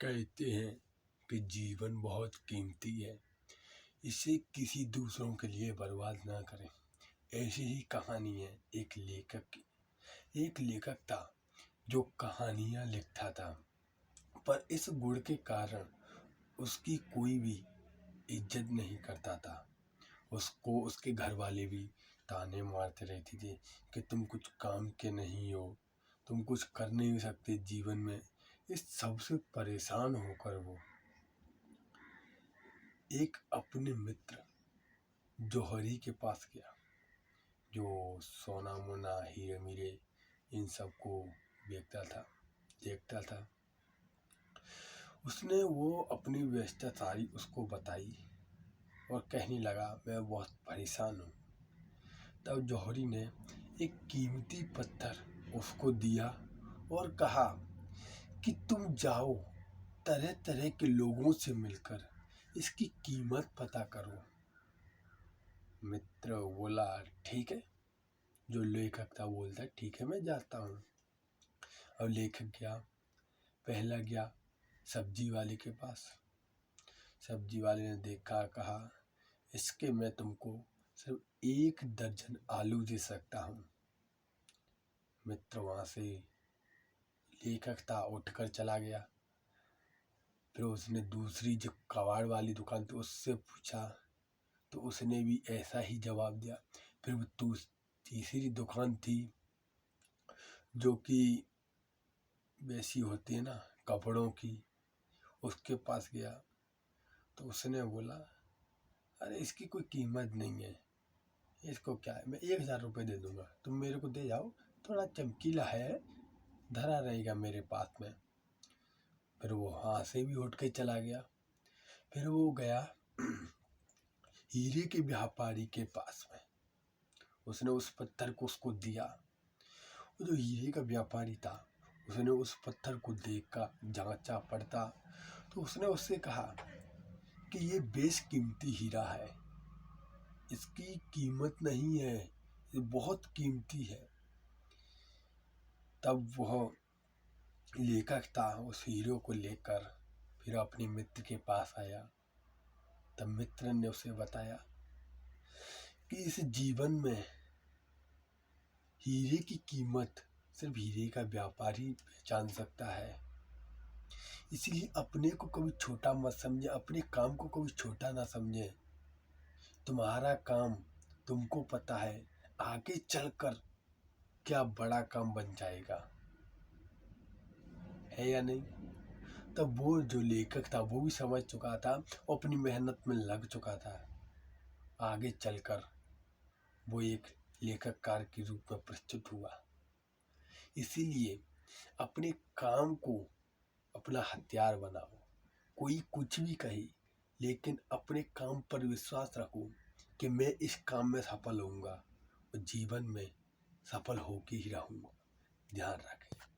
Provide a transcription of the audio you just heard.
कहते हैं कि जीवन बहुत कीमती है, इसे किसी दूसरों के लिए बर्बाद ना करें। ऐसी ही कहानी है एक लेखक की। एक लेखक था जो कहानियाँ लिखता था, पर इस गुण के कारण उसकी कोई भी इज्जत नहीं करता था। उसको उसके घर वाले भी ताने मारते रहते थे कि तुम कुछ काम के नहीं हो, तुम कुछ कर नहीं सकते जीवन में। इस सबसे परेशान होकर वो एक अपने मित्र जौहरी के पास गया, जो सोना मोना हीरे मीरे इन सबको देखता था। उसने वो अपनी व्यस्तता सारी उसको बताई और कहने लगा, मैं बहुत परेशान हूँ। तब जौहरी ने एक कीमती पत्थर उसको दिया और कहा कि तुम जाओ, तरह तरह के लोगों से मिलकर इसकी कीमत पता करो। मित्र बोला, ठीक है। जो लेखक था बोलता, ठीक है मैं जाता हूँ। अब लेखक पहला गया सब्जी वाले के पास। सब्जी वाले ने देखा, कहा, इसके मैं तुमको सिर्फ 1 दर्जन आलू दे सकता हूँ। मित्र वहाँ से लेखक था उठकर चला गया। फिर उसने दूसरी जो कबाड़ वाली दुकान थी उससे पूछा, तो उसने भी ऐसा ही जवाब दिया। फिर वो तीसरी दुकान थी जो कि वैसी होती है ना, कपड़ों की, उसके पास गया तो उसने बोला, अरे इसकी कोई कीमत नहीं है, इसको क्या है, मैं 1000 रुपये दे दूंगा, तुम मेरे को दे जाओ, थोड़ा चमकीला है, धरा रहेगा मेरे पास में। फिर वो वहाँ से भी उठ के चला गया। फिर वो गया हीरे के व्यापारी के पास में। उसने उस पत्थर को उसको दिया। वो जो हीरे का व्यापारी था, उसने उस पत्थर को देखा, जांचा पड़ता, तो उसने उससे कहा कि ये बेशकीमती हीरा है, इसकी कीमत नहीं है, ये बहुत कीमती है। तब वह लेखक था उस हीरो को लेकर फिर अपने मित्र के पास आया। तब मित्र ने उसे बताया कि इस जीवन में हीरे की कीमत सिर्फ हीरे का व्यापारी पहचान सकता है। इसलिए अपने को कभी छोटा मत समझे, अपने काम को कभी छोटा ना समझे। तुम्हारा काम तुमको पता है, आगे चलकर क्या बड़ा काम बन जाएगा, है या नहीं। तब वो जो लेखक था वो भी समझ चुका था और अपनी मेहनत में लग चुका था। आगे चलकर वो एक लेखककार के रूप में प्रस्तुत हुआ। इसीलिए अपने काम को अपना हथियार बनाओ। कोई कुछ भी कहे, लेकिन अपने काम पर विश्वास रखो कि मैं इस काम में सफल होऊंगा और जीवन में सफल होके ही रहूंगा। ध्यान रखें।